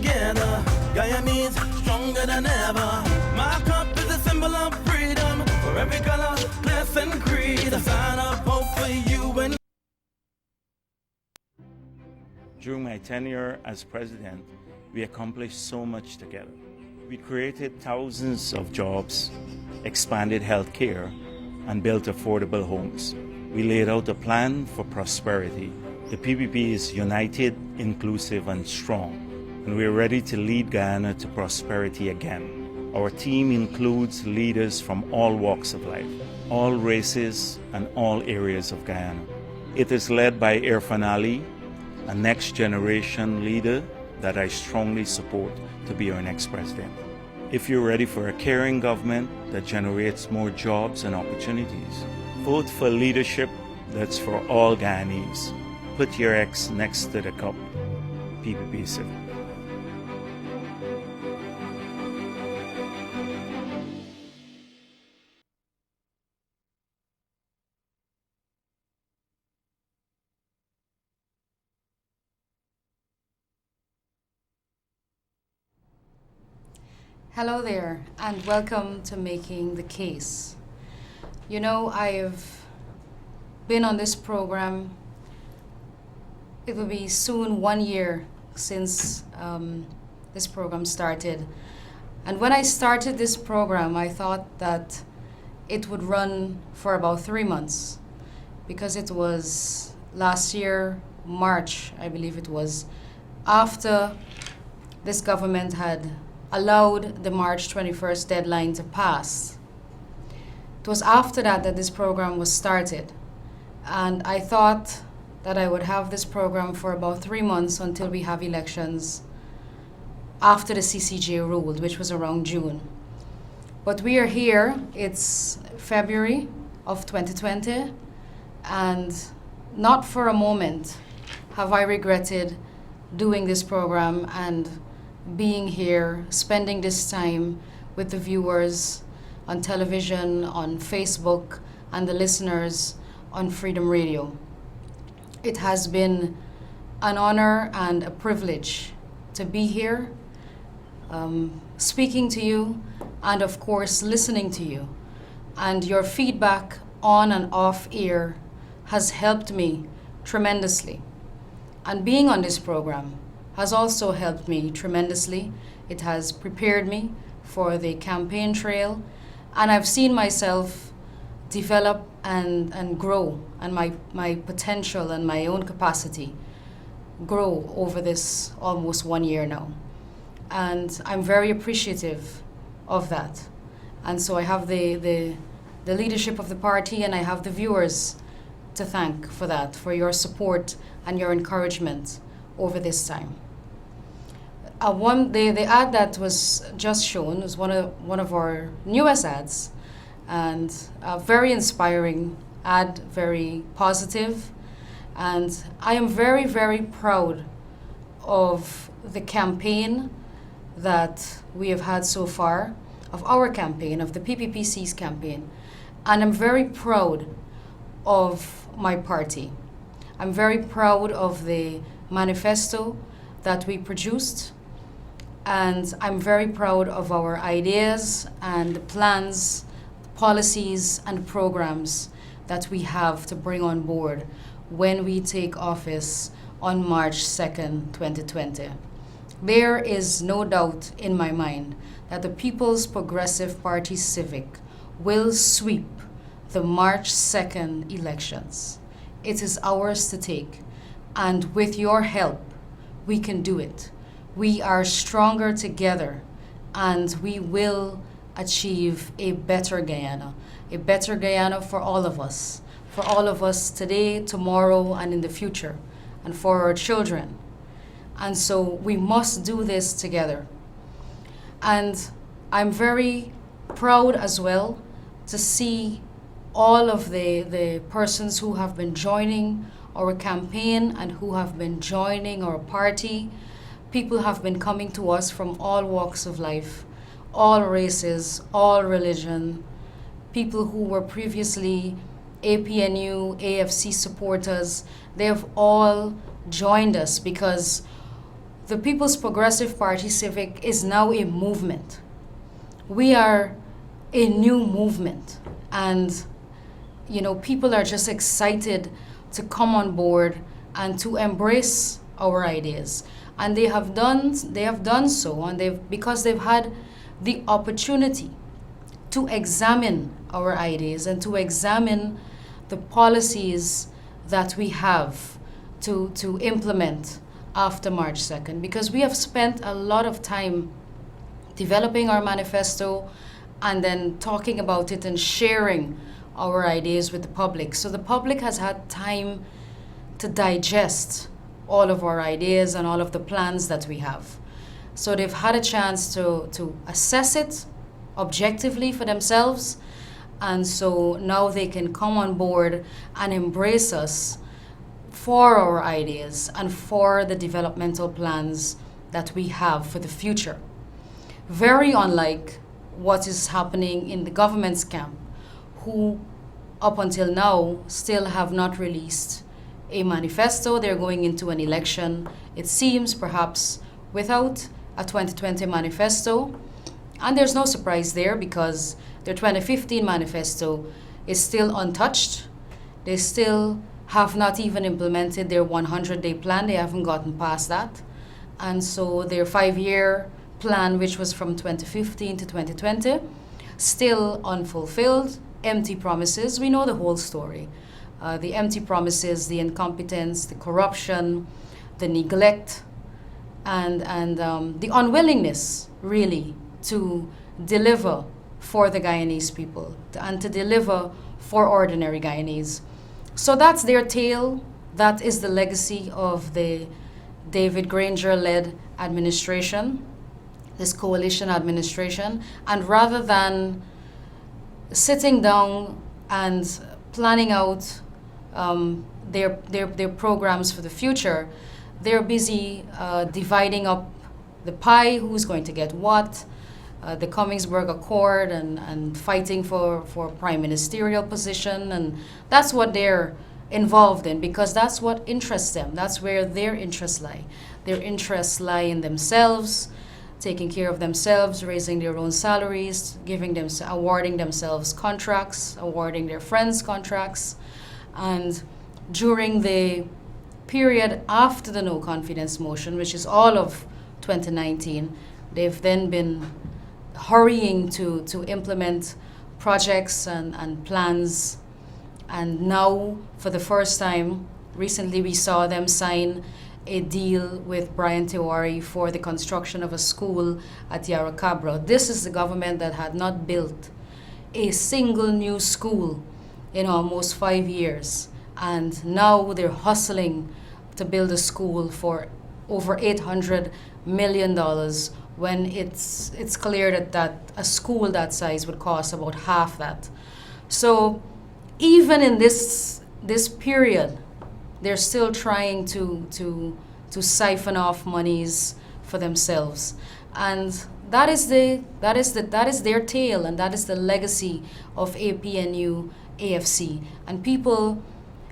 together. Guyanese, stronger than ever. My cup is a symbol of freedom. For every color, class, and creed. A sign of hope for you and During my tenure as president, we accomplished so much together. We created thousands of jobs, expanded healthcare, and built affordable homes. We laid out a plan for prosperity. The PPP is united, inclusive, and strong, and we are ready to lead Guyana to prosperity again. Our team includes leaders from all walks of life, all races, and all areas of Guyana. It is led by Irfan Ali, a next-generation leader that I strongly support to be our next president. If you're ready for a caring government that generates more jobs and opportunities, vote for leadership that's for all Guyanese. Put your X next to the cup. PPP Civic. Hello there, and welcome to Making the Case. You know, I've been on this program. It will be soon 1 year since this program started. And when I started this program, I thought that it would run for about 3 months, because it was last year, March, I believe it was, after this government had allowed the March 21st deadline to pass. It was after that that this program was started. And I thought that I would have this program for about 3 months until we have elections after the CCJ ruled, which was around June. But we are here, it's February of 2020, and not for a moment have I regretted doing this program and being here, spending this time with the viewers on television, on Facebook, and the listeners on Freedom Radio. It has been an honor and a privilege to be here, speaking to you, and of course listening to you. And your feedback on and off air has helped me tremendously. And being on this program has also helped me tremendously. It has prepared me for the campaign trail, and I've seen myself develop and grow, and my potential and my own capacity grow over this almost 1 year now. And I'm very appreciative of that. And so I have the leadership of the party, and I have the viewers to thank for that, for your support and your encouragement over this time. The ad that was just shown was one of our newest ads, and a very inspiring ad, very positive. And I am very, very proud of the campaign that we have had so far, of our campaign, of the PPPC's campaign. And I'm very proud of my party. I'm very proud of the manifesto that we produced. And I'm very proud of our ideas and the plans, policies, and programs that we have to bring on board when we take office on March 2nd, 2020. There is no doubt in my mind that the People's Progressive Party Civic will sweep the March 2nd elections. It is ours to take, and with your help, we can do it. We are stronger together, and we will achieve a better Guyana for all of us today, tomorrow, and in the future, and for our children. And so we must do this together. And I'm very proud as well to see all of the persons who have been joining our campaign and who have been joining our party. People have been coming to us from all walks of life, all races, all religion, people who were previously APNU, AFC supporters. They have all joined us because the People's Progressive Party Civic is now a movement. We are a new movement, and people are just excited to come on board and to embrace our ideas. And they have done so, and because they've had the opportunity to examine our ideas and to examine the policies that we have to implement after March 2nd, because we have spent a lot of time developing our manifesto and then talking about it and sharing our ideas with the public. So the public has had time to digest all of our ideas and all of the plans that we have. So they've had a chance to assess it objectively for themselves, and so now they can come on board and embrace us for our ideas and for the developmental plans that we have for the future. Very unlike what is happening in the government's camp, who up until now still have not released a manifesto. They're going into an election, it seems, perhaps without a 2020 manifesto. And there's no surprise there, because their 2015 manifesto is still untouched. They still have not even implemented their 100-day plan. They haven't gotten past that. And so their 5-year plan, which was from 2015 to 2020, still unfulfilled, empty promises. We know the whole story. The empty promises, the incompetence, the corruption, the neglect, and the unwillingness, really, to deliver for the Guyanese people and to deliver for ordinary Guyanese. So that's their tale. That is the legacy of the David Granger-led administration, this coalition administration. And rather than sitting down and planning out their programs for the future, they're busy dividing up the pie, who's going to get what, the Cummingsburg Accord, and fighting for prime ministerial position. And that's what they're involved in, because that's what interests them. That's where their interests lie. Their interests lie in themselves, taking care of themselves, raising their own salaries, awarding themselves contracts, awarding their friends contracts. And during the period after the no confidence motion, which is all of 2019, they've then been hurrying to implement projects and plans. And now, for the first time, recently we saw them sign a deal with Brian Tiwari for the construction of a school at Yarra Cabra. This is the government that had not built a single new school in almost 5 years. And now they're hustling to build a school for over $800 million, when it's clear that a school that size would cost about half that. So even in this period, they're still trying to siphon off monies for themselves. And that is their tale, and that is the legacy of APNU AFC. And people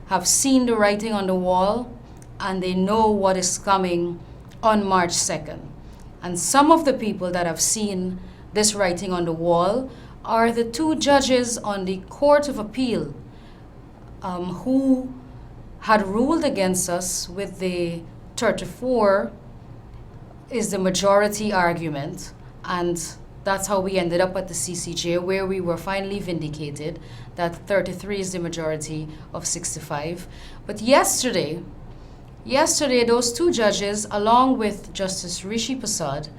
have seen the writing on the wall, and they know what is coming on March 2nd. And some of the people that have seen this writing on the wall are the two judges on the Court of Appeal who had ruled against us with the 34 is the majority argument. And that's how we ended up at the CCJ, where we were finally vindicated that 33 is the majority of 65. But yesterday, those two judges, along with Justice Rishi Prasad,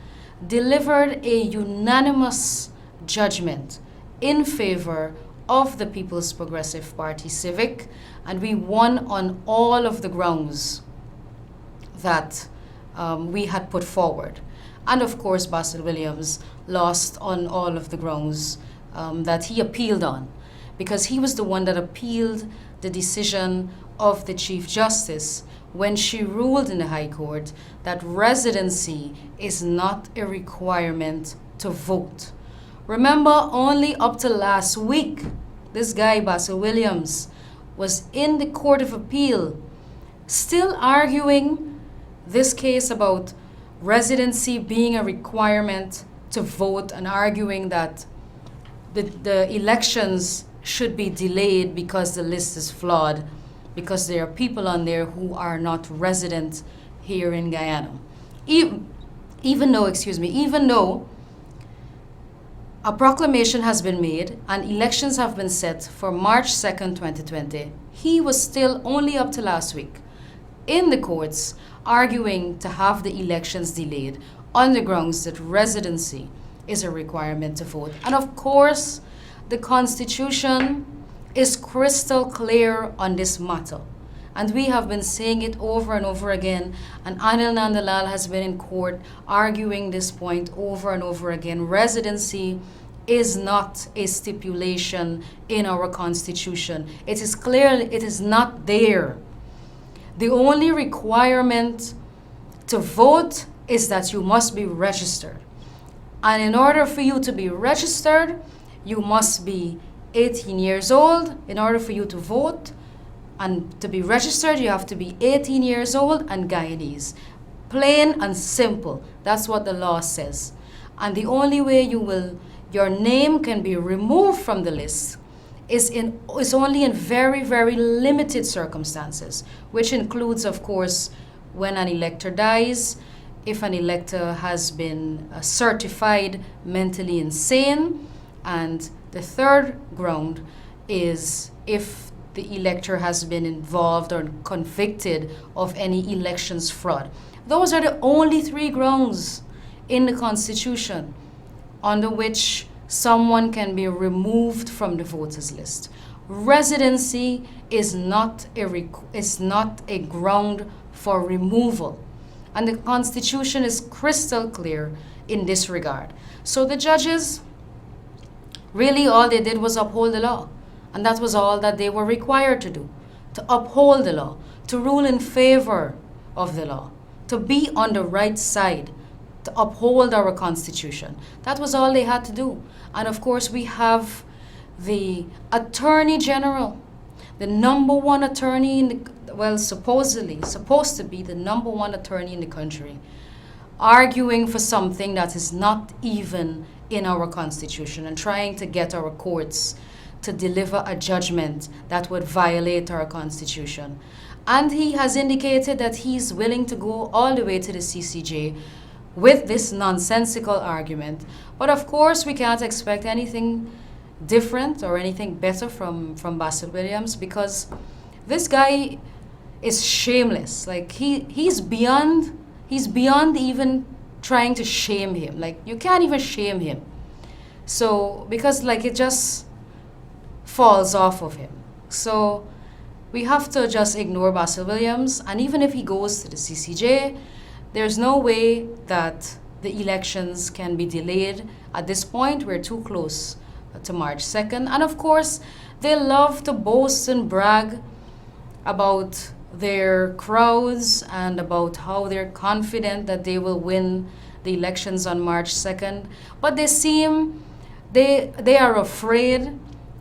delivered a unanimous judgment in favor of the People's Progressive Party Civic, and we won on all of the grounds that we had put forward. And of course, Basil Williams lost on all of the grounds that he appealed on, because he was the one that appealed the decision of the Chief Justice when she ruled in the High Court that residency is not a requirement to vote. Remember, only up to last week, this guy, Basil Williams, was in the Court of Appeal still arguing this case about residency being a requirement to vote and arguing that the elections should be delayed because the list is flawed, because there are people on there who are not resident here in Guyana. Even though a proclamation has been made and elections have been set for March 2nd, 2020, he was still only up to last week in the courts arguing to have the elections delayed on the grounds that residency is a requirement to vote. And of course, the Constitution is crystal clear on this matter. And we have been saying it over and over again, and Anil Nandalal has been in court arguing this point over and over again. Residency is not a stipulation in our Constitution. It is clear it is not there. The only requirement to vote is that you must be registered. And in order for you to be registered, you must be 18 years old. In order for you to vote and to be registered, you have to be 18 years old and Guyanese. Plain and simple. That's what the law says. And the only way your name can be removed from the list is only in very, very limited circumstances, which includes, of course, when an elector dies, if an elector has been certified mentally insane, and the third ground is if the elector has been involved or convicted of any elections fraud. Those are the only three grounds in the Constitution under which someone can be removed from the voters list. Residency is not a ground for removal. And the Constitution is crystal clear in this regard. So the judges, really all they did was uphold the law. And that was all that they were required to do, to uphold the law, to rule in favor of the law, to be on the right side, to uphold our Constitution. That was all they had to do. And of course, we have the Attorney General, the number one attorney in the, supposed to be the number one attorney in the country, arguing for something that is not even in our Constitution and trying to get our courts to deliver a judgment that would violate our Constitution. And he has indicated that he's willing to go all the way to the CCJ with this nonsensical argument. But of course, we can't expect anything different or anything better from Basil Williams, because this guy is shameless. Like he's beyond even trying to shame him. Like you can't even shame him. So because like it just falls off of him. So we have to just ignore Basil Williams, and even if he goes to the CCJ, there's no way that the elections can be delayed. At this point, we're too close to March 2nd. And of course, they love to boast and brag about their crowds and about how they're confident that they will win the elections on March 2nd. But they are afraid,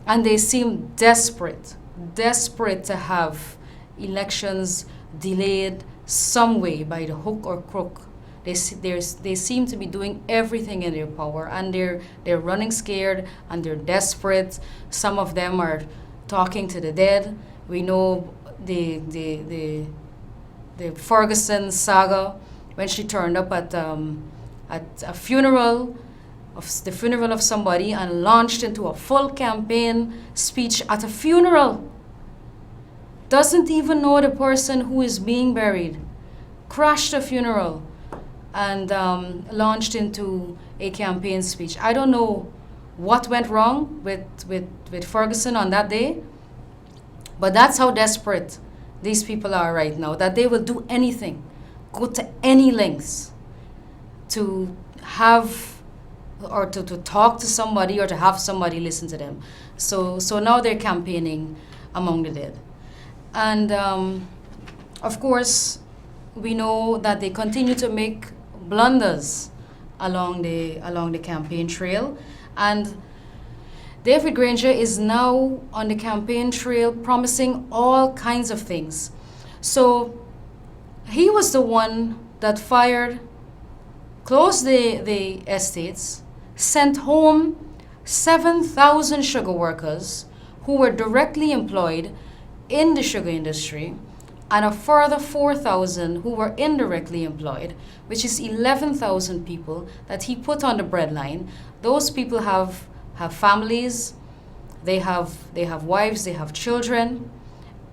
and they seem desperate to have elections delayed some way by the hook or crook. They seem to be doing everything in their power, and they're running scared and they're desperate. Some of them are talking to the dead. We know the Ferguson saga, when she turned up at a funeral of somebody and launched into a full campaign speech at a funeral. Doesn't even know the person who is being buried. Crashed a funeral and launched into a campaign speech. I don't know what went wrong with Ferguson on that day, but that's how desperate these people are right now, that they will do anything, go to any lengths to have or to talk to somebody or to have somebody listen to them. So now they're campaigning among the dead. And of course, we know that they continue to make blunders along the campaign trail. And David Granger is now on the campaign trail promising all kinds of things. So he was the one that fired closed the estates, sent home 7,000 sugar workers who were directly employed in the sugar industry, and a further 4,000 who were indirectly employed, which is 11,000 people that he put on the breadline. Those people have families, they have wives, they have children,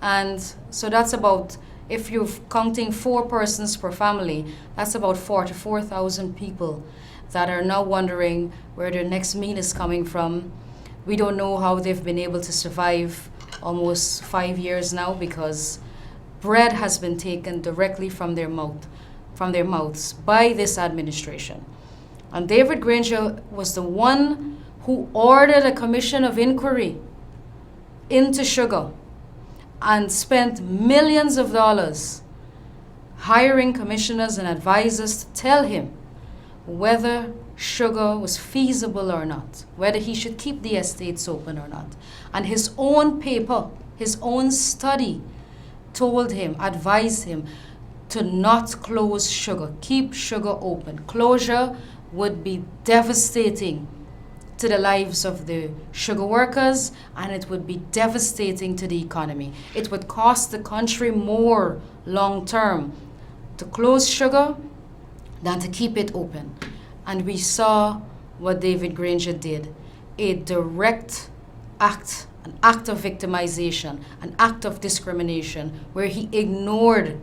and so that's about, if you're counting 4 persons per family, that's about 44,000 people that are now wondering where their next meal is coming from. We don't know how they've been able to survive almost 5 years now, because bread has been taken directly from their mouths by this administration. And David Granger was the one who ordered a commission of inquiry into sugar and spent millions of dollars hiring commissioners and advisors to tell him whether sugar was feasible or not, whether he should keep the estates open or not. And his own paper, his own study told him, advised him to not close sugar, keep sugar open. Closure would be devastating to the lives of the sugar workers, and it would be devastating to the economy. It would cost the country more long term to close sugar than to keep it open. And we saw what David Granger did, a direct act, an act of victimization, an act of discrimination, where he ignored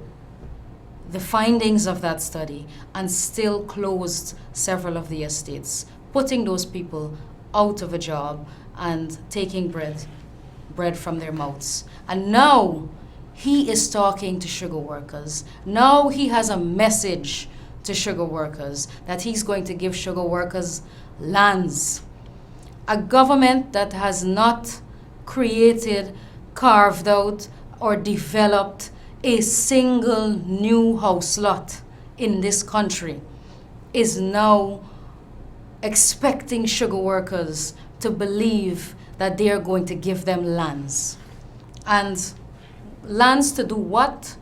the findings of that study and still closed several of the estates, putting those people out of a job and taking bread from their mouths. And now he is talking to sugar workers. Now he has a message to sugar workers that he's going to give sugar workers lands. A government that has not created, carved out, or developed a single new house lot in this country is now expecting sugar workers to believe that they are going to give them lands. And lands to do what?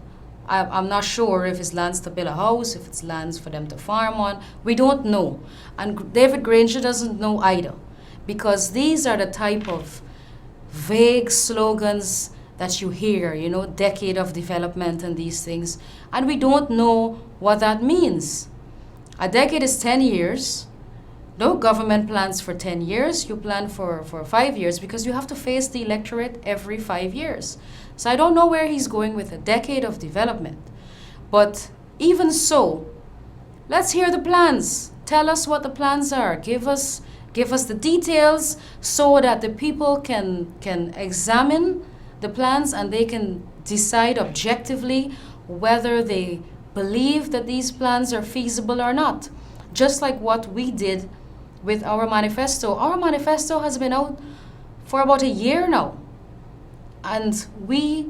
I'm not sure if it's lands to build a house, if it's lands for them to farm on. We don't know. And David Granger doesn't know either, because these are the type of vague slogans that you hear, you know, decade of development and these things. And we don't know what that means. A decade is 10 years. No government plans for 10 years. You plan for 5 years, because you have to face the electorate every 5 years. So I don't know where he's going with a decade of development. But even so, let's hear the plans. Tell us what the plans are. Give us the details so that the people can examine the plans and they can decide objectively whether they believe that these plans are feasible or not. Just like what we did with our manifesto. Our manifesto has been out for about a year now. And we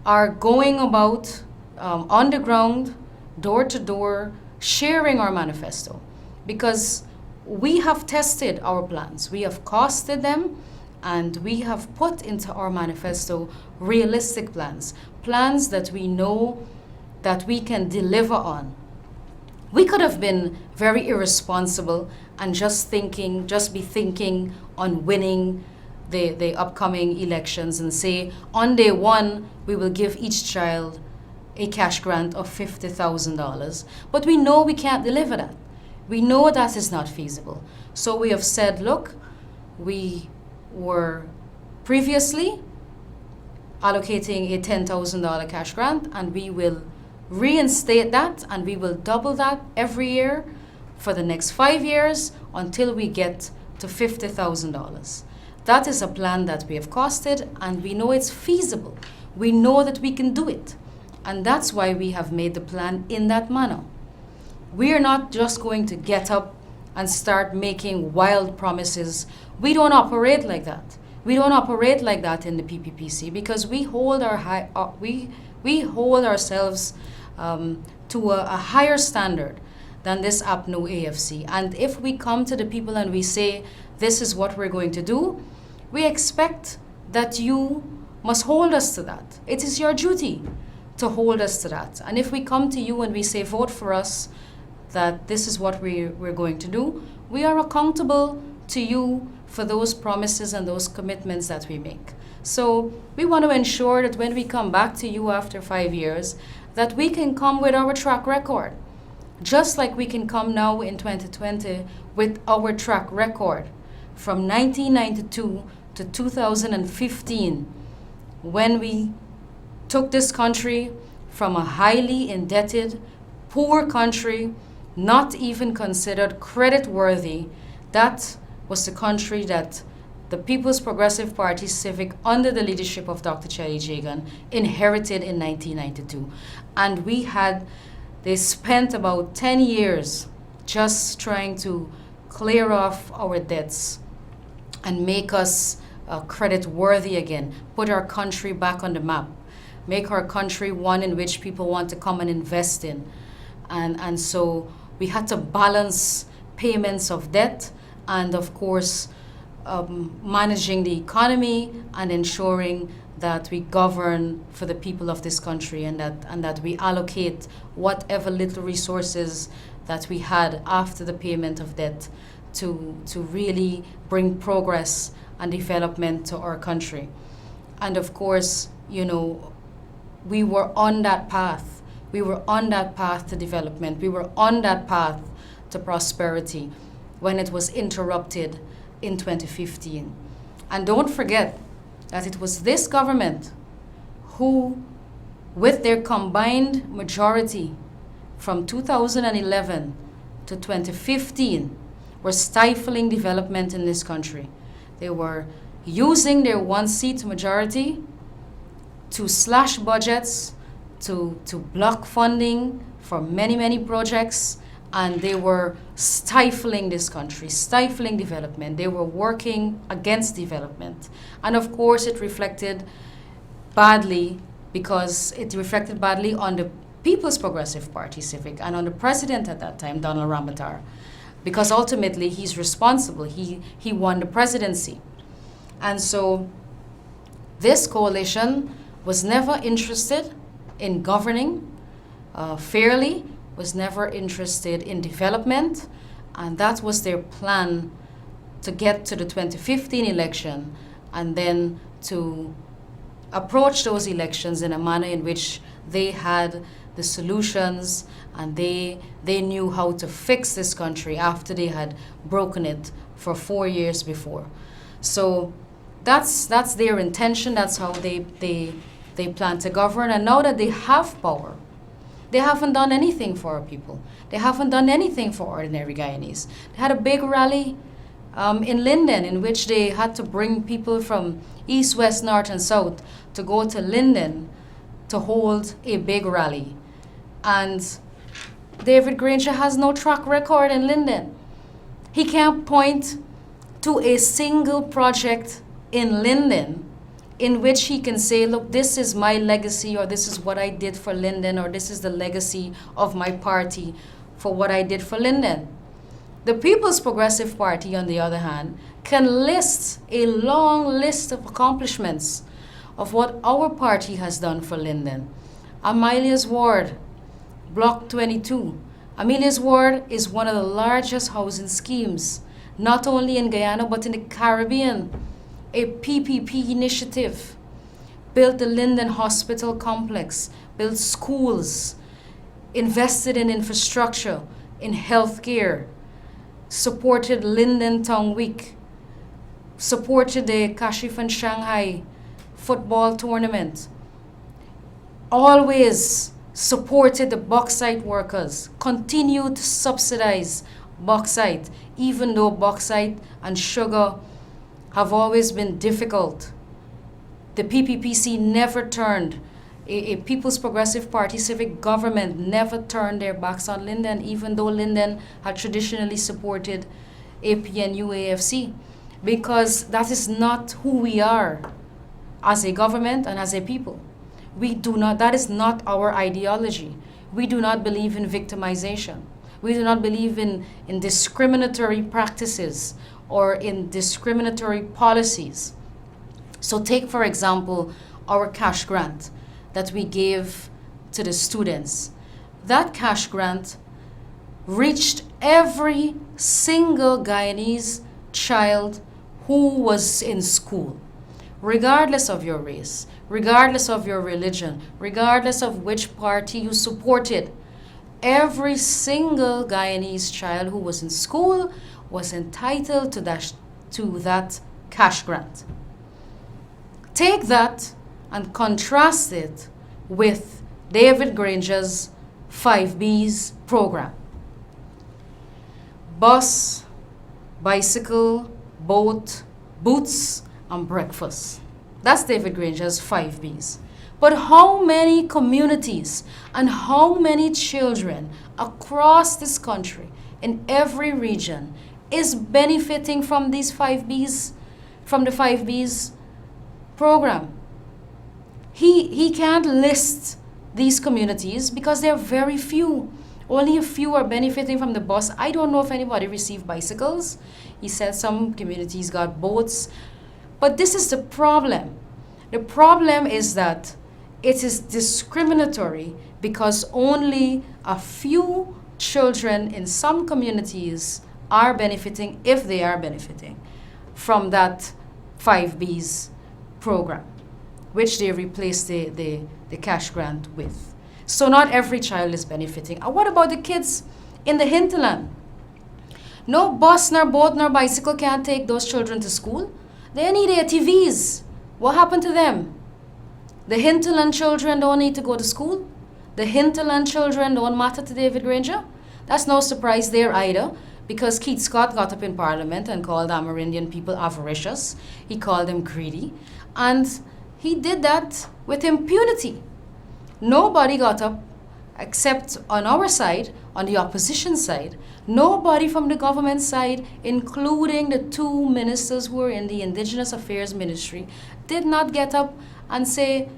are going about on the ground, door to door, sharing our manifesto, because we have tested our plans. We have costed them, and we have put into our manifesto realistic plans, plans that we know that we can deliver on. We could have been very irresponsible and just be thinking on winning the upcoming elections and say, on day one, we will give each child a cash grant of $50,000. But we know we can't deliver that. We know that is not feasible. So we have said, look, we were previously allocating a $10,000 cash grant, and we will reinstate that, and we will double that every year for the next 5 years until we get to $50,000. That is a plan that we have costed, and we know it's feasible. We know that we can do it. And that's why we have made the plan in that manner. We are not just going to get up and start making wild promises. We don't operate like that. We don't operate like that in the PPPC, because we hold we hold ourselves to a higher standard than this APNO AFC. And if we come to the people and we say, this is what we're going to do, we expect that you must hold us to that. It is your duty to hold us to that. And if we come to you and we say, vote for us, that this is what we're going to do. We are accountable to you for those promises and those commitments that we make. So we want to ensure that when we come back to you after 5 years, that we can come with our track record. Just like we can come now in 2020 with our track record from 1992 to 2015, when we took this country from a highly indebted, poor country, not even considered credit-worthy. That was the country that the People's Progressive Party Civic, under the leadership of Dr. Chelly Jagan, inherited in 1992. And they spent about 10 years just trying to clear off our debts and make us credit-worthy again, put our country back on the map, make our country one in which people want to come and invest in. And so we had to balance payments of debt and, of course, managing the economy and ensuring that we govern for the people of this country, and that we allocate whatever little resources that we had after the payment of debt to really bring progress and development to our country. And of course, we were on that path. We were on that path to development. We were on that path to prosperity when it was interrupted in 2015. And don't forget that it was this government who, with their combined majority from 2011 to 2015, were stifling development in this country. They were using their one-seat majority to slash budgets, to block funding for many, many projects, and they were stifling this country, stifling development. They were working against development. And of course, it reflected badly on the People's Progressive Party Civic and on the president at that time, Donald Ramotar, because ultimately he's responsible. He won the presidency. And so this coalition was never interested in governing fairly, was never interested in development, and that was their plan to get to the 2015 election and then to approach those elections in a manner in which they had the solutions and they knew how to fix this country after they had broken it for 4 years before. So that's their intention. That's how they plan to govern. And now that they have power, they haven't done anything for our people. They haven't done anything for ordinary Guyanese. They had a big rally in Linden in which they had to bring people from east, west, north, and south to go to Linden to hold a big rally. And David Granger has no track record in Linden. He can't point to a single project in Linden in which he can say, look, this is my legacy, or this is what I did for Linden, or this is the legacy of my party for what I did for Linden. The People's Progressive Party, on the other hand, can list a long list of accomplishments of what our party has done for Linden. Amelia's Ward, Block 22. Amelia's Ward is one of the largest housing schemes, not only in Guyana, but in the Caribbean. A PPP initiative, built the Linden Hospital Complex, built schools, invested in infrastructure, in healthcare, supported Linden Town Week, supported the Kashif and Shanghai football tournament, always supported the bauxite workers, continued to subsidize bauxite, even though bauxite and sugar have always been difficult. The PPPC never turned, a People's Progressive Party Civic government never turned their backs on Linden, even though Linden had traditionally supported APNU AFC, because that is not who we are as a government and as a people. That is not our ideology. We do not believe in victimization. We do not believe in discriminatory practices or in discriminatory policies. So take, for example, our cash grant that we gave to the students. That cash grant reached every single Guyanese child who was in school, regardless of your race, regardless of your religion, regardless of which party you supported. Every single Guyanese child who was in school was entitled to that cash grant. Take that and contrast it with David Granger's 5Bs program. Bus, bicycle, boat, boots, and breakfast. That's David Granger's 5Bs. But how many communities and how many children across this country, in every region, is benefiting from these 5Bs, from the 5Bs program? He can't list these communities because there are very few. Only a few are benefiting from the bus. I don't know if anybody received bicycles. He said some communities got boats. But this is the problem. The problem is that it is discriminatory because only a few children in some communities are benefiting, if they are benefiting, from that 5Bs program, which they replaced the cash grant with. So not every child is benefiting. And what about the kids in the hinterland? No bus, nor boat, nor bicycle can take those children to school. They need ATVs. What happened to them? The hinterland children don't need to go to school. The hinterland children don't matter to David Granger. That's no surprise there either, because Keith Scott got up in Parliament and called Amerindian people avaricious. He called them greedy. And he did that with impunity. Nobody got up, except on our side, on the opposition side. Nobody from the government side, including the two ministers who were in the Indigenous Affairs Ministry, did not get up and say,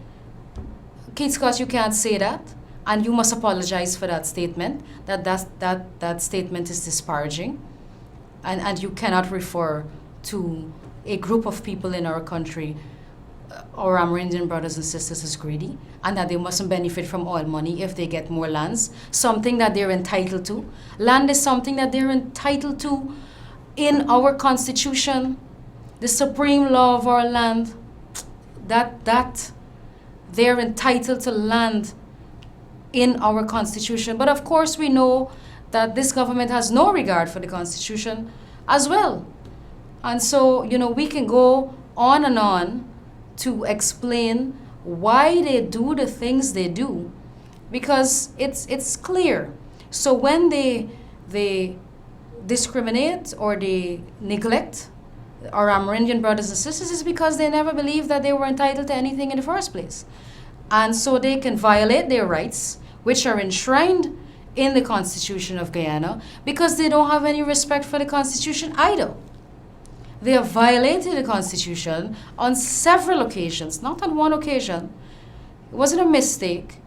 Keith Scott, you can't say that, and you must apologize for that statement, that statement is disparaging, and you cannot refer to a group of people in our country, our Amerindian brothers and sisters, as greedy, and that they mustn't benefit from oil money if they get more lands, something that they're entitled to. Land is something that they're entitled to in our Constitution, the supreme law of our land, that they're entitled to land in our Constitution. But of course we know that this government has no regard for the Constitution as well. And so, we can go on and on to explain why they do the things they do, because it's clear. So when they discriminate or they neglect our Amerindian brothers and sisters, is because they never believed that they were entitled to anything in the first place. And so they can violate their rights, which are enshrined in the Constitution of Guyana, because they don't have any respect for the Constitution either. They have violated the Constitution on several occasions, not on one occasion. It wasn't a mistake.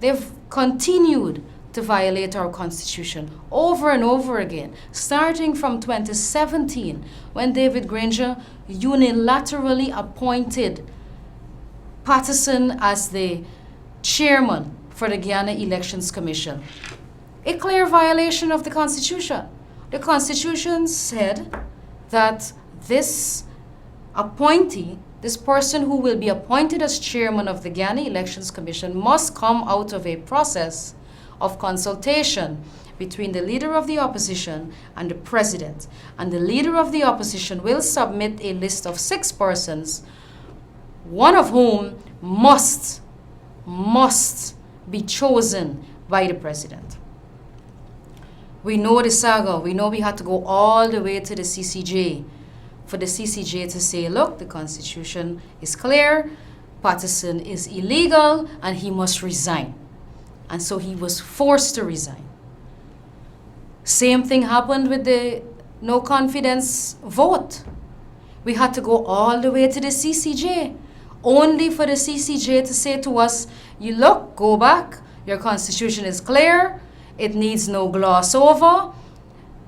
They've continued to violate our Constitution over and over again, starting from 2017, when David Granger unilaterally appointed Patterson as the chairman for the Guyana Elections Commission. A clear violation of the Constitution. The Constitution said that this appointee, this person who will be appointed as chairman of the Guyana Elections Commission, must come out of a process of consultation between the leader of the opposition and the president. And the leader of the opposition will submit a list of 6 persons, one of whom must be chosen by the president. We know the saga. We know we had to go all the way to the CCJ for the CCJ to say, look, the Constitution is clear, Patterson is illegal, and he must resign. And so he was forced to resign. Same thing happened with the no confidence vote. We had to go all the way to the CCJ, only for the CCJ to say to us, you look, go back, your Constitution is clear, it needs no gloss over.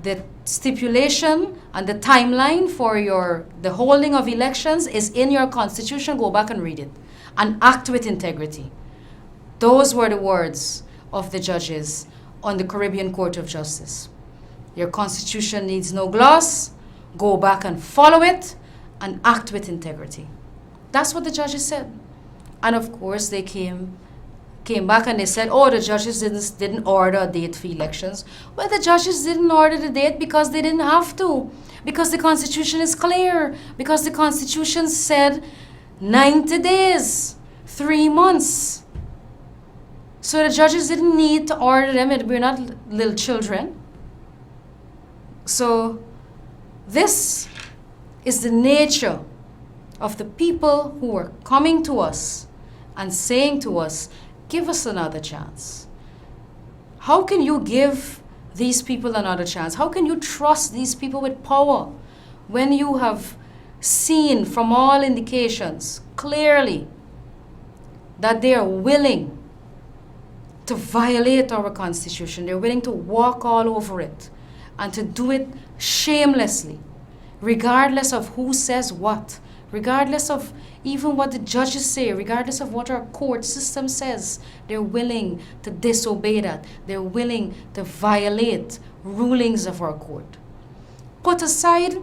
The stipulation and the timeline for the holding of elections is in your Constitution. Go back and read it and act with integrity. Those were the words of the judges on the Caribbean Court of Justice. Your constitution needs no gloss. Go back and follow it and act with integrity. That's what the judges said. And of course, they came back and they said, oh, the judges didn't order a date for elections. Well, the judges didn't order the date because they didn't have to. Because the Constitution is clear. Because the Constitution said 90 days, 3 months. So the judges didn't need to order them. We're not little children. So this is the nature of the people who are coming to us and saying to us, give us another chance. How can you give these people another chance? How can you trust these people with power when you have seen from all indications clearly that they are willing to violate our Constitution? They're willing to walk all over it and to do it shamelessly, regardless of who says what, regardless of even what the judges say, regardless of what our court system says. They're willing to disobey that. They're willing to violate rulings of our court. Put aside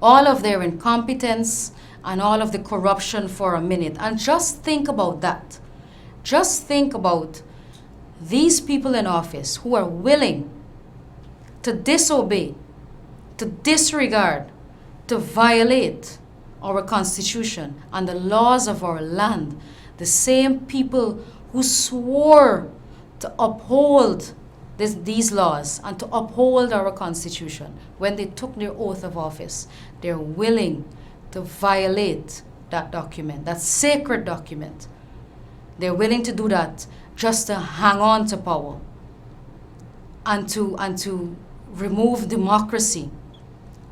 all of their incompetence and all of the corruption for a minute and just think about that. Just think about these people in office who are willing to disobey, to disregard, to violate our Constitution and the laws of our land. The same people who swore to uphold these laws and to uphold our Constitution when they took their oath of office, they're willing to violate that document, that sacred document. They're willing to do that just to hang on to power and to remove democracy.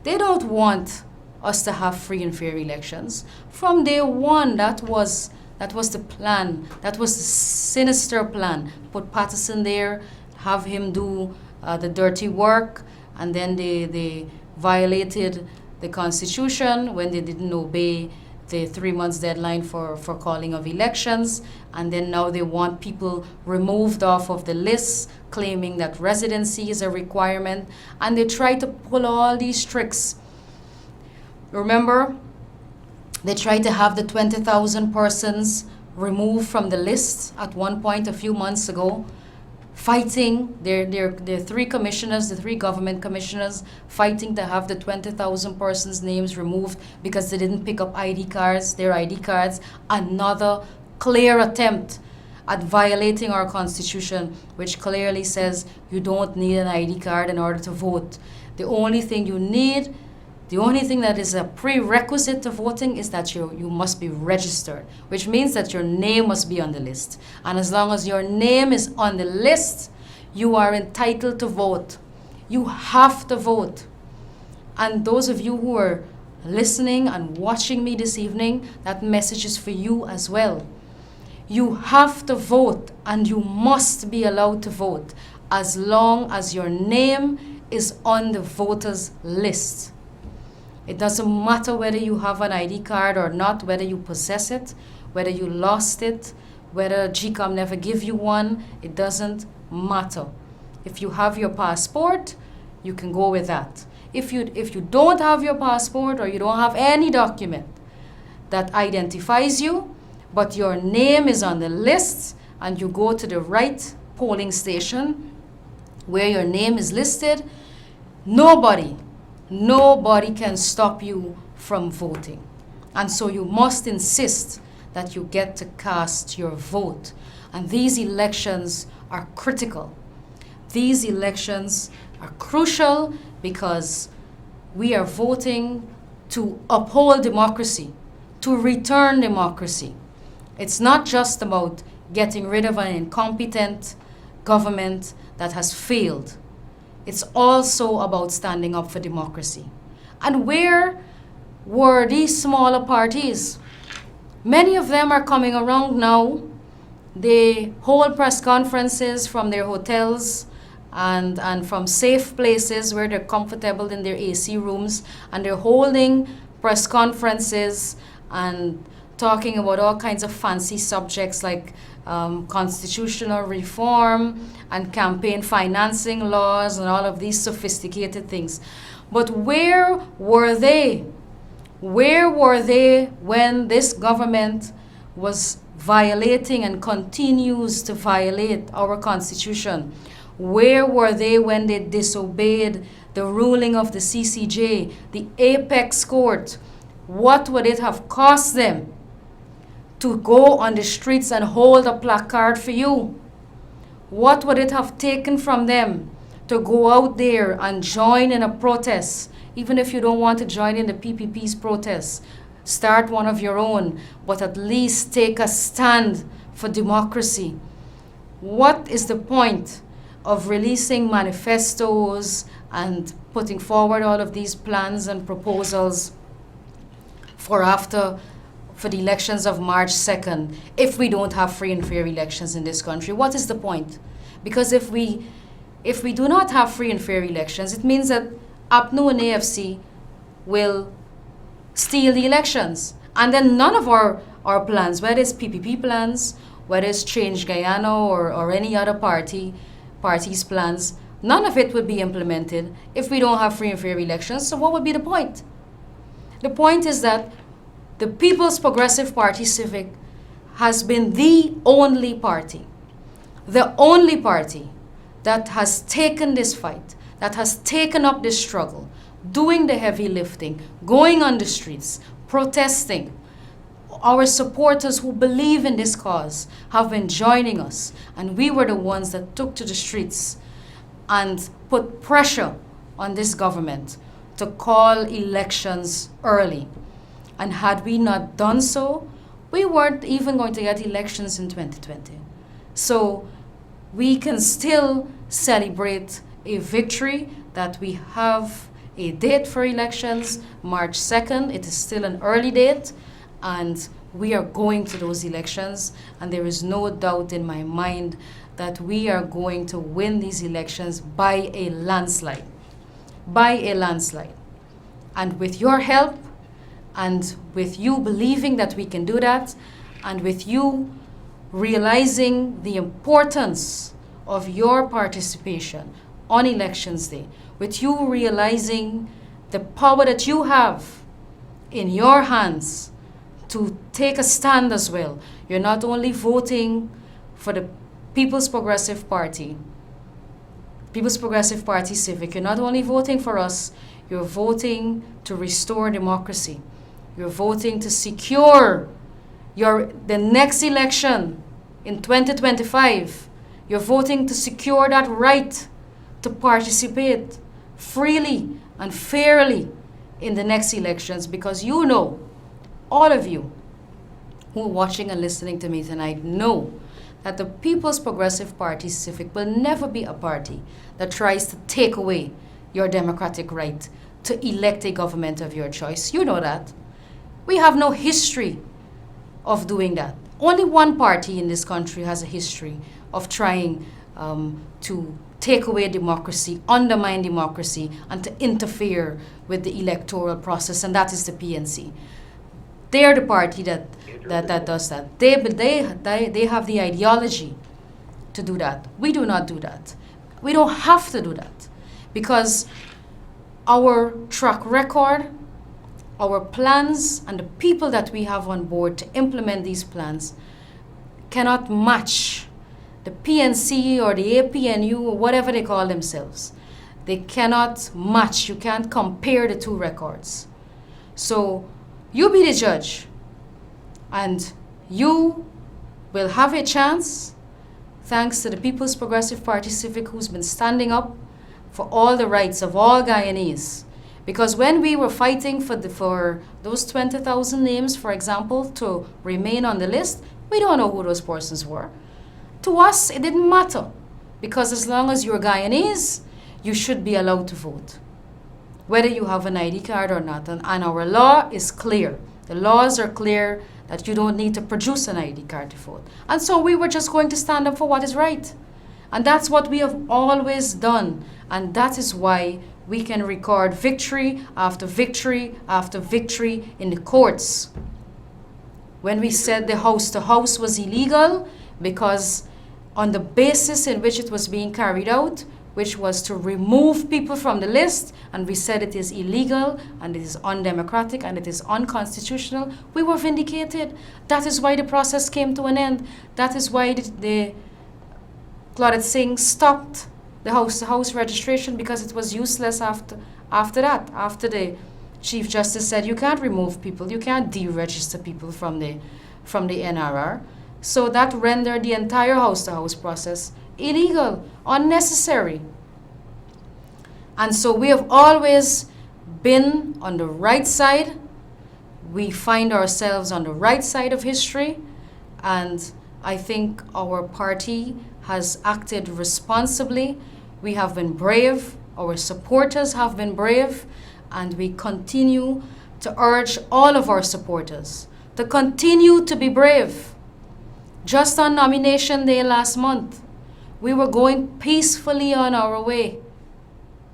They don't want us to have free and fair elections. From day one, that was the plan. That was the sinister plan. Put Patterson there, have him do the dirty work, and then they violated the Constitution when they didn't obey the 3 months deadline for calling of elections, and then now they want people removed off of the list, claiming that residency is a requirement, and they try to pull all these tricks. Remember, they tried to have the 20,000 persons removed from the list at one point a few months ago, fighting their three commissioners, the three government commissioners, fighting to have the 20,000 persons' names removed because they didn't pick up their ID cards. Another clear attempt at violating our Constitution, which clearly says you don't need an ID card in order to vote. The only thing that is a prerequisite to voting is that you must be registered, which means that your name must be on the list. And as long as your name is on the list, you are entitled to vote. You have to vote. And those of you who are listening and watching me this evening, that message is for you as well. You have to vote, and you must be allowed to vote as long as your name is on the voters list. It doesn't matter whether you have an ID card or not, whether you possess it, whether you lost it, whether GCOM never give you one. It doesn't matter. If you have your passport, you can go with that. If you don't have your passport or you don't have any document that identifies you, but your name is on the list and you go to the right polling station where your name is listed, nobody can stop you from voting. And so you must insist that you get to cast your vote. And these elections are critical. These elections are crucial because we are voting to uphold democracy, to return democracy. It's not just about getting rid of an incompetent government that has failed. It's also about standing up for democracy. And where were these smaller parties? Many of them are coming around now. They hold press conferences from their hotels and from safe places where they're comfortable in their AC rooms, and they're holding press conferences and talking about all kinds of fancy subjects like constitutional reform and campaign financing laws and all of these sophisticated things. But where were they? Where were they when this government was violating and continues to violate our Constitution? Where were they when they disobeyed the ruling of the CCJ, the apex court? What would it have cost them to go on the streets and hold a placard for you? What would it have taken from them to go out there and join in a protest? Even if you don't want to join in the PPP's protest, start one of your own, but at least take a stand for democracy. What is the point of releasing manifestos and putting forward all of these plans and proposals for the elections of March 2nd if we don't have free and fair elections in this country? What is the point? Because if we do not have free and fair elections, it means that APNU and AFC will steal the elections. And then none of our plans, whether it's PPP plans, whether it's Change Guyana or any other party's plans, none of it would be implemented if we don't have free and fair elections. So what would be the point? The point is that the People's Progressive Party Civic has been the only party that has taken this fight, that has taken up this struggle, doing the heavy lifting, going on the streets, protesting. Our supporters who believe in this cause have been joining us, and we were the ones that took to the streets and put pressure on this government to call elections early. And had we not done so, we weren't even going to get elections in 2020. So we can still celebrate a victory that we have a date for elections, March 2nd. It is still an early date, and we are going to those elections, and there is no doubt in my mind that we are going to win these elections by a landslide. By a landslide. And with your help, and with you believing that we can do that, and with you realizing the importance of your participation on Elections Day, with you realizing the power that you have in your hands to take a stand as well. You're not only voting for the People's Progressive Party Civic, you're not only voting for us, you're voting to restore democracy. You're voting to secure the next election in 2025. You're voting to secure that right to participate freely and fairly in the next elections, because you know, all of you who are watching and listening to me tonight know that the People's Progressive Party Civic will never be a party that tries to take away your democratic right to elect a government of your choice. You know that. We have no history of doing that. Only one party in this country has a history of trying to take away democracy, undermine democracy, and to interfere with the electoral process, and that is the PNC. They are the party that does that. They have the ideology to do that. We do not do that. We don't have to do that, because our track record, our plans, and the people that we have on board to implement these plans cannot match the PNC or the APNU or whatever they call themselves. They cannot match. You can't compare the two records. So you be the judge, and you will have a chance, thanks to the People's Progressive Party Civic, who's been standing up for all the rights of all Guyanese. Because when we were fighting for those 20,000 names, for example, to remain on the list, we don't know who those persons were. To us, it didn't matter, because as long as you're Guyanese, you should be allowed to vote, whether you have an ID card or not. And our law is clear. The laws are clear that you don't need to produce an ID card to vote. And so we were just going to stand up for what is right. And that's what we have always done. And that is why we can record victory after victory after victory in the courts. when we said the house to house was illegal, because on the basis in which it was being carried out, which was to remove people from the list, and we said it is illegal and it is undemocratic and it is unconstitutional, we were vindicated. That is why the process came to an end. That is why the Claudette Singh stopped the house-to-house registration, because it was useless after that. After the Chief Justice said you can't remove people, you can't deregister people from the NRR. So that rendered the entire house-to-house process illegal, unnecessary. And so we have always been on the right side. We find ourselves on the right side of history, and I think our party has acted responsibly. We have been brave, our supporters have been brave, and we continue to urge all of our supporters to continue to be brave. Just on nomination day last month, we were going peacefully on our way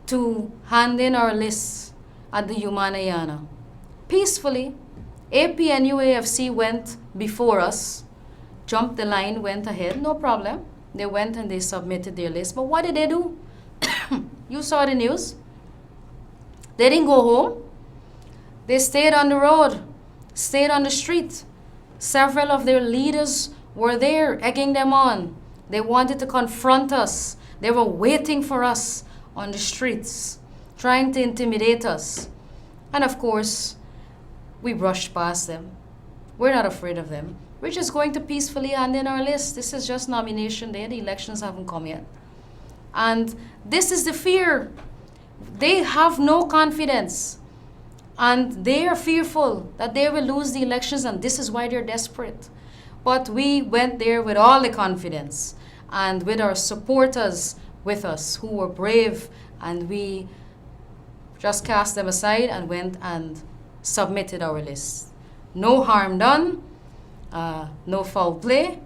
to hand in our lists at the Humanayana. Peacefully. APNU AFC went before us, jumped the line, went ahead, no problem. They went and they submitted their list. But what did they do? You saw the news. They didn't go home. They stayed on the road, stayed on the street. Several of their leaders were there, egging them on. They wanted to confront us. They were waiting for us on the streets, trying to intimidate us. And of course, we brushed past them. We're not afraid of them. We're just going to peacefully hand in our list. This is just nomination day. The elections haven't come yet. And this is the fear. They have no confidence. And they are fearful that they will lose the elections, and this is why they're desperate. But we went there with all the confidence and with our supporters with us who were brave, and we just cast them aside and went and submitted our list. No harm done, no foul play,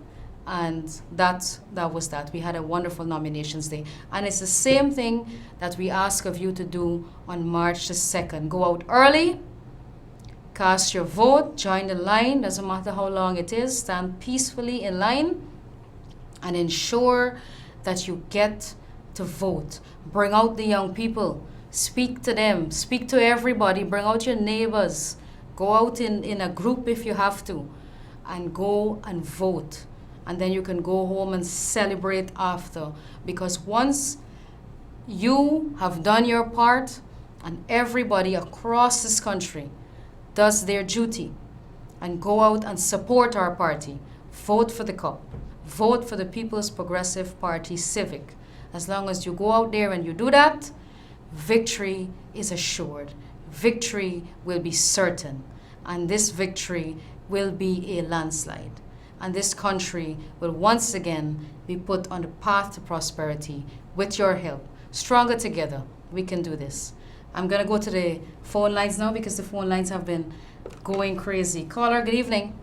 and that was that. We had a wonderful nominations day. And it's the same thing that we ask of you to do on March the 2nd. Go out early, cast your vote, join the line, doesn't matter how long it is, stand peacefully in line and ensure that you get to vote. Bring out the young people, speak to them, speak to everybody, bring out your neighbors, go out in a group if you have to, and go and vote. And then you can go home and celebrate after, because once you have done your part and everybody across this country does their duty and go out and support our party, vote for the CUP, vote for the People's Progressive Party Civic. As long as you go out there and you do that, victory is assured. Victory will be certain. And this victory will be a landslide. And this country will once again be put on the path to prosperity with your help. Stronger together, we can do this. I'm going to go to the phone lines now because the phone lines have been going crazy. Caller, good evening.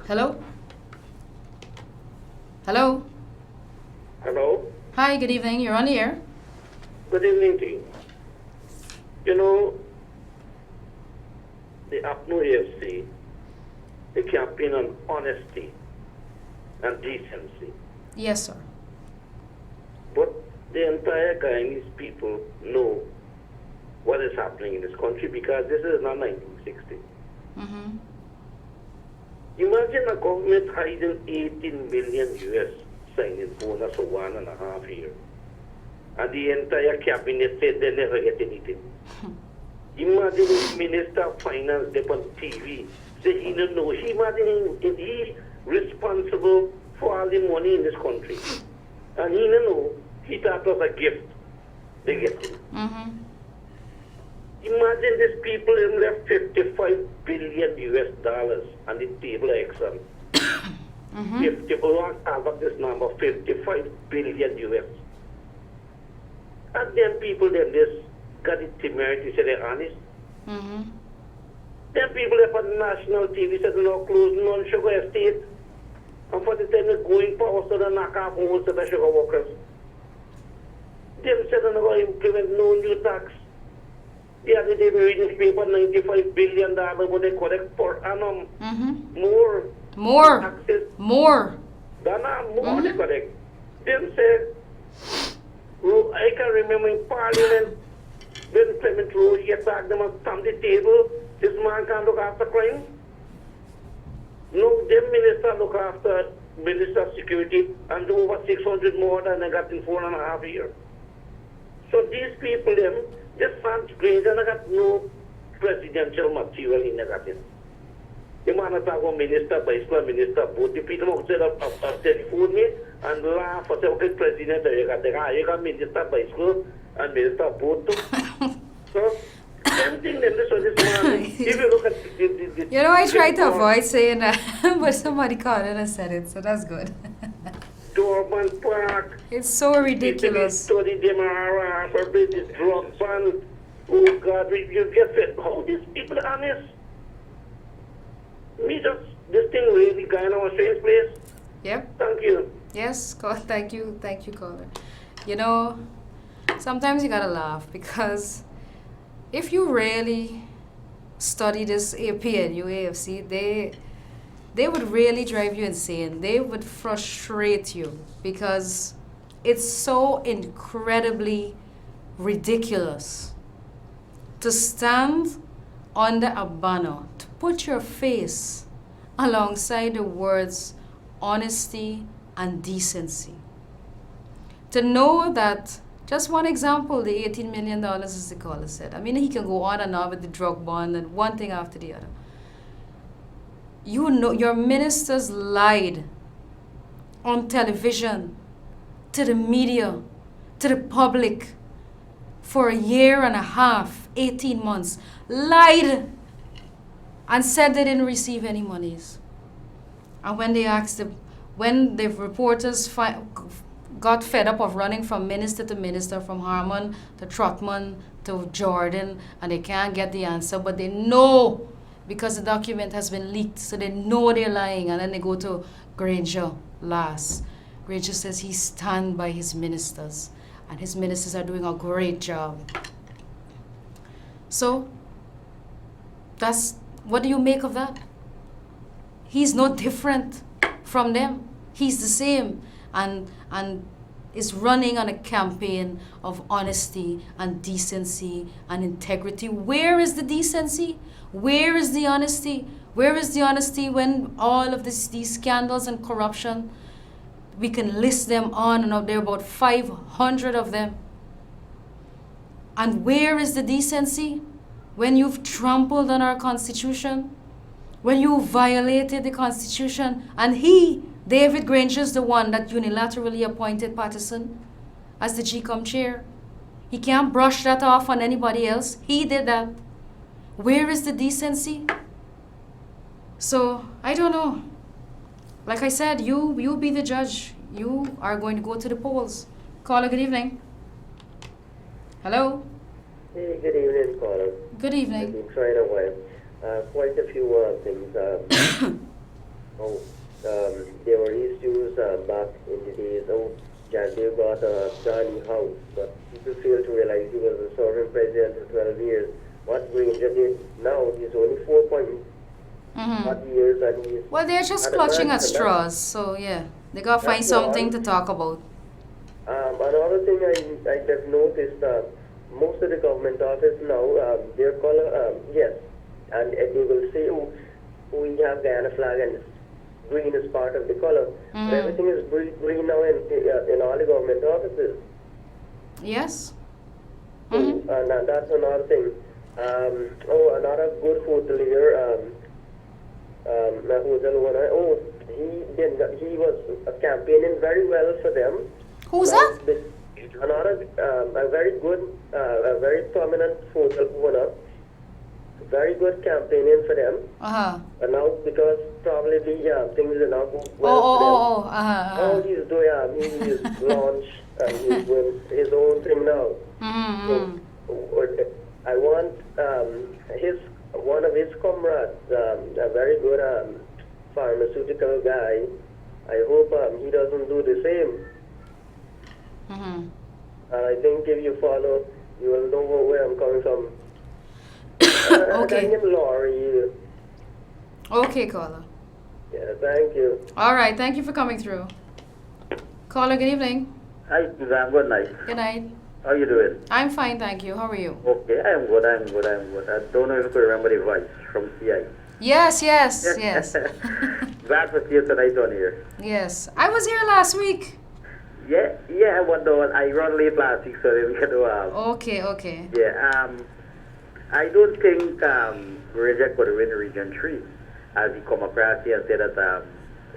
Hello? Hello? Hello? Hi, good evening. You're on the air. Good evening to you. You know, the APNU AFC, they campaign on honesty and decency. Yes, sir. But the entire Guyanese people know what is happening in this country, because this is not 1960. Mm-hmm. Imagine a government hiding 18 million US signing bonus for 1.5 years. And the entire cabinet said they never get anything. Imagine the Minister of Finance there on TV say he don't know. Imagine he responsible for all the money in this country. And he don't know. He thought it was a gift. They get it. Mm-hmm. Imagine these people have left 55 billion US dollars on the table of Exxon. Mm-hmm. If people want to have this number, 55 billion US. And then people then just got the temerity to say they're honest. Mm-hmm. Then people up on national TV said, no, close non-sugar estate. And for the time they're going forward, so they knock off most of the sugar workers. They said they're going to implement no new tax. Yeah, they did reading paper $95 billion what they collect per annum. More. More. Taxes. More. Dana more they collect. Then say, I can remember in Parliament when Clement Rose he attacked them from the table. This man can look after crime. No, them minister look after Minister of Security and do over 600 more than they got in 4.5 years. So these people, them, just fancy grades and I got no presidential material in the got it. The man attack on minister, vice minister, both the people who said of telephone me and laugh for the okay, president, you got minister, vice and minister, both. So, same thing, then this man, if you look at the You know, I tried to avoid saying that, but somebody called it and said it, so that's good. Dorman Park. It's so ridiculous. Study them around for this drug ban. Oh God, you get it. How these people are honest? Me just, this thing really kind of a strange place. Yep. Thank you. Yes, thank you, caller. You know, sometimes you gotta laugh because if you really study this APNU AFC, they would really drive you insane. They would frustrate you because it's so incredibly ridiculous to stand under a banner, to put your face alongside the words honesty and decency. To know that, just one example, the $18 million, as the caller said. I mean, he can go on and on with the drug bond and one thing after the other. You know, your ministers lied on television, to the media, to the public for 1.5 years, 18 months. Lied and said they didn't receive any monies. And when they asked them, when the reporters got fed up of running from minister to minister, from Harmon to Trotman to Jordan, and they can't get the answer, but they know because the document has been leaked, so they know they're lying, and then they go to Granger last. Granger says he stands by his ministers, and his ministers are doing a great job. So, what do you make of that? He's no different from them. He's the same, and is running on a campaign of honesty and decency and integrity. Where is the decency? Where is the honesty? Where is the honesty when all of these scandals and corruption, we can list them on and on, there are about 500 of them. And where is the decency? When you've trampled on our Constitution, when you violated the Constitution, and David Granger, is the one that unilaterally appointed Patterson as the GCOM chair. He can't brush that off on anybody else. He did that. Where is the decency? So, I don't know. Like I said, you be the judge. You are going to go to the polls. Caller, good evening. Hello? Hey, good evening, caller. Good evening. I've been trying a while. Quite a few things. There were issues back in the days. John Deere got a brand new house, but people fail to realize he was a sovereign president for 12 years. What Granger did now, he's only 4.5 years, and he's... Well, they're just clutching at straws, so yeah. They got to find something to talk about. Another thing I just noticed, most of the government office now, their color, yes, and they will say, we have Guyana flag and green is part of the color. But everything is green now in all the government offices. Yes. So, and that's another thing. Another good hotelier, he was campaigning very well for them. Who's that? Another, a very good, a very prominent hotel owner, very good campaigning for them. And now, because probably things are not going well for them. All he's doing, he's launched and he's doing his own thing now. So, I want one of his comrades, a very good pharmaceutical guy. I hope he doesn't do the same. And I think if you follow, you will know where I'm coming from. Okay. I'm Laurie. Okay, caller. Yeah, thank you. All right, thank you for coming through. Caller, good evening. Hi, Suzanne. Good night. Good night. How you doing? I'm fine, thank you. How are you? Okay, I'm good. I don't know if you could remember the voice from CI. Yes. Glad to see you tonight on here. Yes. I was here last week. Yeah, but I run late last week, so we can do Okay. Yeah, I don't think Reject could win Region 3. As he come across here and say that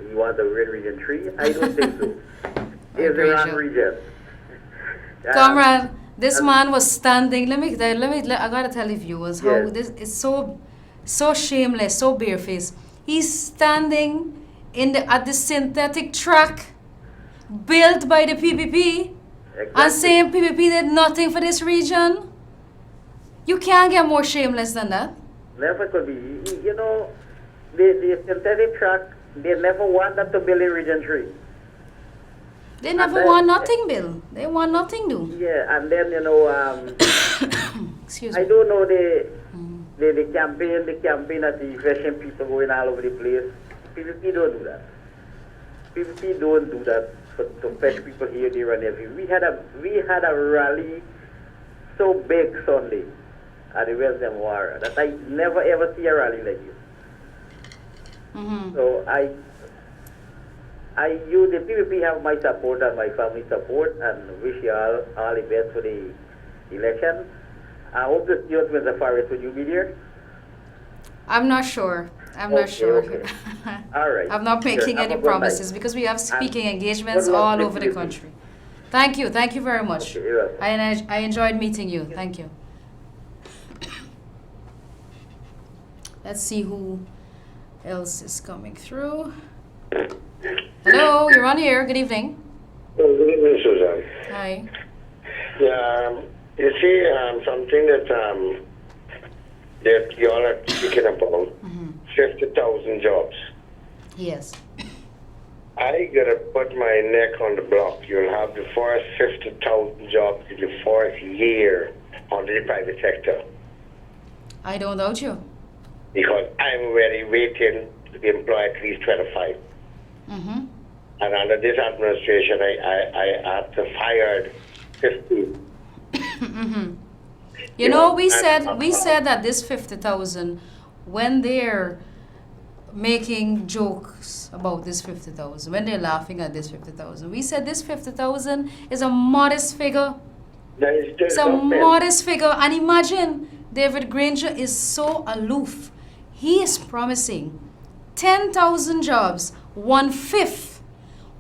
he wants to win Region 3. I don't think so. It's the wrong region. Comrade, this man was standing. Let me. I gotta tell the viewers how Yes. this is so shameless, so barefaced. He's standing at the synthetic track built by the PPP, and saying PPP did nothing for this region. You can't get more shameless than that. Never could be. You know, the synthetic track, they never want that to build in Region 3. They never want nothing, Bill. They want nothing, do. Yeah, and then, Excuse I me. don't know the campaign that the fashion people going all over the place. PPP don't do that. PPP don't do that to fetch people here, there, and everywhere. We had a rally so big Sunday at the West End War that I never ever see a rally like this. So the PPP have my support and my family support, and wish you all the best for the election. I hope to see you at the forest. Would you be there? I'm not sure. Okay. All right. I'm not making Have any a good promises night. because we have speaking engagements good luck all with over the you. country. Thank you very much. Okay, you're welcome. I enjoyed meeting you. Thank you. Let's see who else is coming through. Hello, you're on here. Good evening. Good evening, Susan. Hi. Yeah, you see, something that you all are speaking about, 50,000 jobs. Yes. I gotta put my neck on the block. You'll have the first 50,000 jobs in the first year under the private sector. I don't doubt you. Because I'm already waiting to employ at least 25. Mm-hmm. And under this administration, I had to fire 50. You know, we said that this 50,000, when they're making jokes about this 50,000, when they're laughing at this 50,000, we said this 50,000 is a modest figure. It's a modest figure. And imagine, David Granger is so aloof. He is promising 10,000 jobs, one-fifth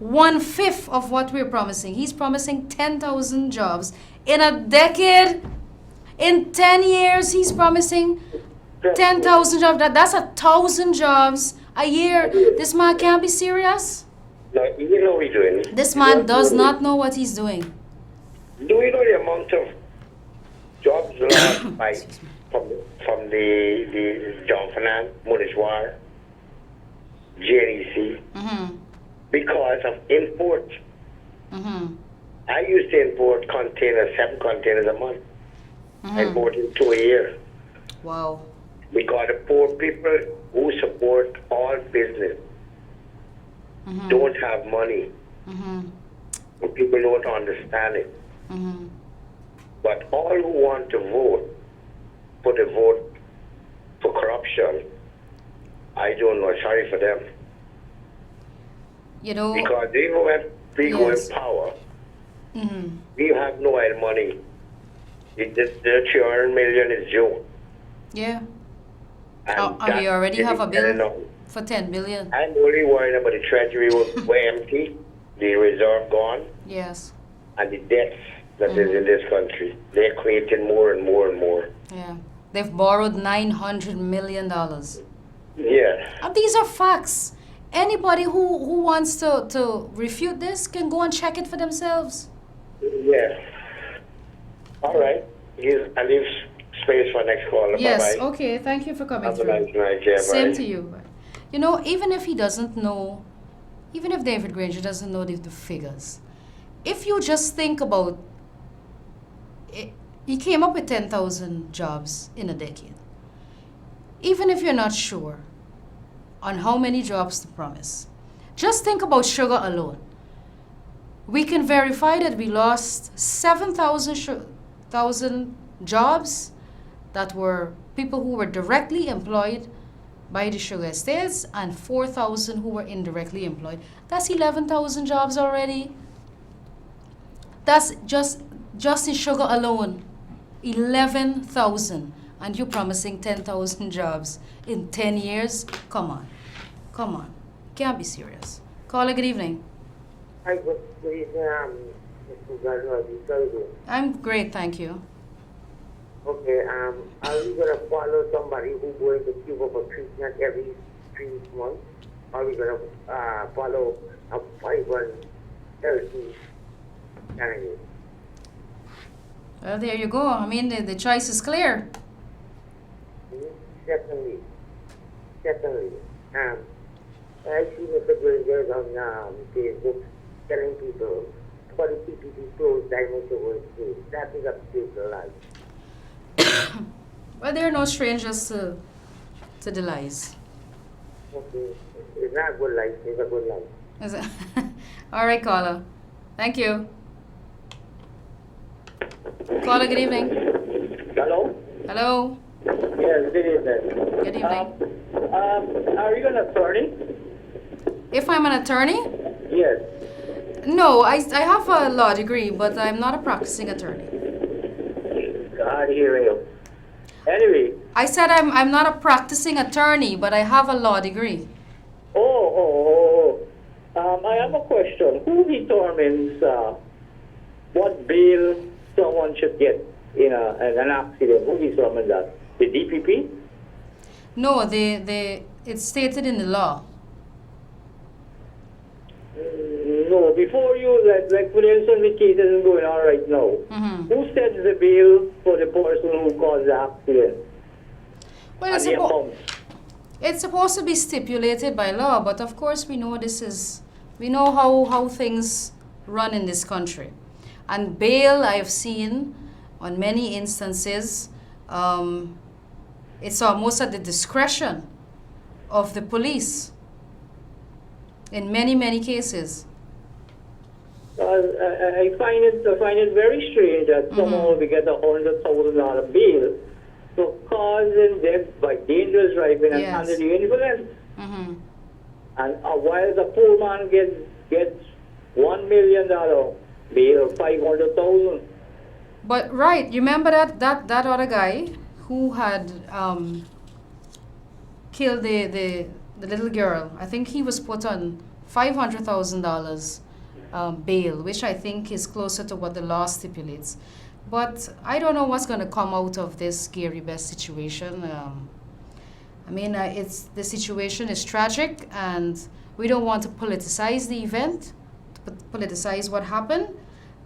of what we're promising. He's promising 10,000 jobs in a decade. In 10 years, he's promising 10,000 jobs. That's 1,000 jobs a year. This man can't be serious. No, you know what we're doing. This man does not know what he's doing. Do you know the amount of jobs lost by from the John Finance, Munishwar, JNEC, because of import? I used to import 7 containers a month. I imported 2 a year. Wow. Because the poor people who support all business don't have money. And people don't understand it. But all who want to vote, put a vote for corruption, I don't know, sorry for them. You know, Because even when we go in power, we have no oil money. The 300 million is due. yeah. And And we already have a bill enough. for 10 billion. I'm only worried about the treasury were empty, the reserve gone, Yes. and the debts that is in this country. They're creating more and more and more. Yeah. They've borrowed $900 million. Yeah. And these are facts. Anybody who wants to refute this can go and check it for themselves. Yeah. All right. I leave space for next caller. Yes, Bye-bye. okay. Thank you for coming Have a through. nice night. Yeah, Same bye. to you. You know, even if he doesn't know, even if David Granger doesn't know the figures, if you just think about it, he came up with 10,000 jobs in a decade. even if you're not sure on how many jobs to promise, just think about sugar alone. We can verify that we lost 7,000 jobs that were people who were directly employed by the sugar estates and 4,000 who were indirectly employed. That's 11,000 jobs already. That's just in sugar alone, 11,000. And you're promising 10,000 jobs in 10 years? Come on. Come on. Can't be serious. Caller, good evening. Hi, good evening, Susan Rodrigues. How are you doing? I'm great, thank you. Okay, are we going to follow somebody who's going to Cuba for treatment every 3 months? Are we going to follow a 5-1 healthy candidate? Well, there you go. I mean, the choice is clear. Secondly, I see Mr. Bridges on Facebook telling people about the PPP closed diamonds over the That is a big lie. Well, there are no strangers to the lies. Okay, it's not a good life, it's a good life. Is it? All right, caller. Thank you. Caller, good evening. Hello? Hello. Yes, good evening. Good evening. Are you an attorney? If I'm an attorney? Yes. No, I have a law degree, but I'm not a practicing attorney. God hear you. Anyway. I said I'm not a practicing attorney, but I have a law degree. I have a question. Who determines what bail someone should get in an accident? Who determines that? The DPP? No, it's stated in the law. No, before you, like for instance, the case isn't going on right now. Mm-hmm. Who sets the bail for the person who caused the accident? Well, it's supposed to be stipulated by law, but of course we know how things run in this country. And bail, I have seen on many instances, it's almost at the discretion of the police in many, many cases. I find it very strange that someone will get $100,000 bail for causing death by dangerous driving and under the influence. Mm-hmm. And while the poor man gets $1 million bail of $500,000. But right, you remember that other guy who had killed the little girl? I think he was put on $500,000 bail, which I think is closer to what the law stipulates. But I don't know what's going to come out of this Gary Best situation. The situation is tragic, and we don't want to politicize the event, politicize what happened.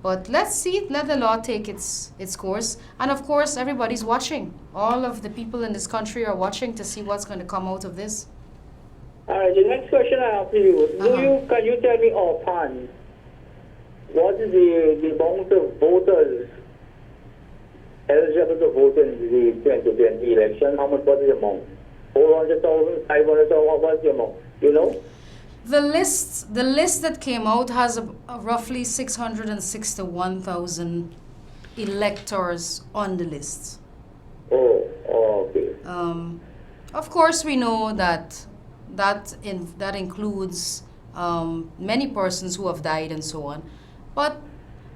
But let's see, let the law take its course. And of course, everybody's watching. All of the people in this country are watching to see what's going to come out of this. All right, the next question I have for you. Can you tell me offhand, what is the amount of voters eligible to vote in the 2020 election? How much was the amount? 400,000, 500,000, what was the amount? You know? The list that came out has a roughly 661,000 electors on the list. Oh, okay. Of course, we know that includes many persons who have died and so on, but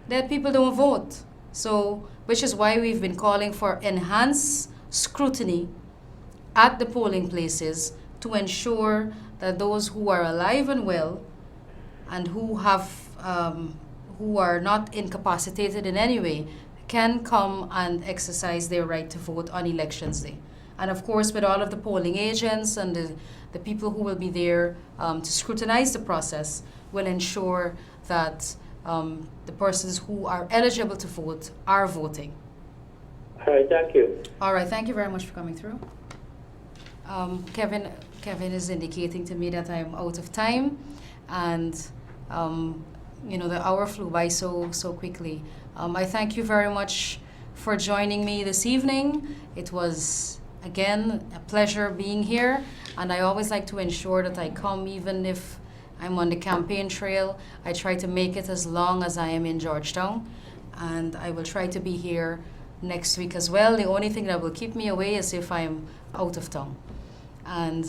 that people don't vote. So, which is why we've been calling for enhanced scrutiny at the polling places to ensure that those who are alive and well and who are not incapacitated in any way can come and exercise their right to vote on elections day. And of course, with all of the polling agents and the people who will be there to scrutinize the process, will ensure that the persons who are eligible to vote are voting. All right, thank you. All right, thank you very much for coming through. Kevin is indicating to me that I'm out of time, and the hour flew by so quickly. I thank you very much for joining me this evening. It was again, a pleasure being here, and I always like to ensure that I come even if I'm on the campaign trail. I try to make it as long as I am in Georgetown, and I will try to be here next week as well. The only thing that will keep me away is if I'm out of town. And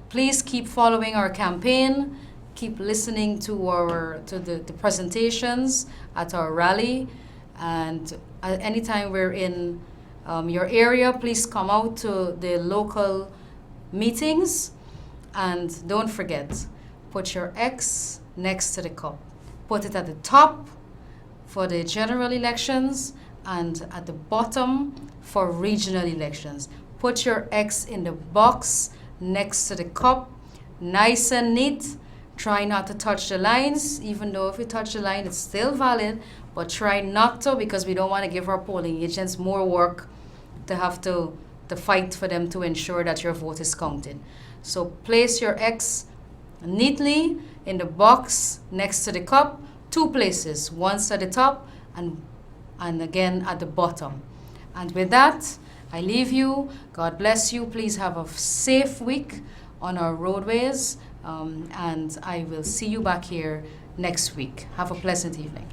please keep following our campaign, keep listening to the presentations at our rally, and anytime we're in your area, please come out to the local meetings, and don't forget, put your X next to the cup. Put it at the top for the general elections and at the bottom for regional elections. Put your X in the box next to the cup, nice and neat. Try not to touch the lines, even though if you touch the line, it's still valid, but try not to, because we don't want to give our polling agents more work to have to fight for them to ensure that your vote is counted. So place your X neatly in the box next to the cup, 2 places, once at the top and again at the bottom. And with that, I leave you. God bless you. Please have a safe week on our roadways, and I will see you back here next week. Have a pleasant evening.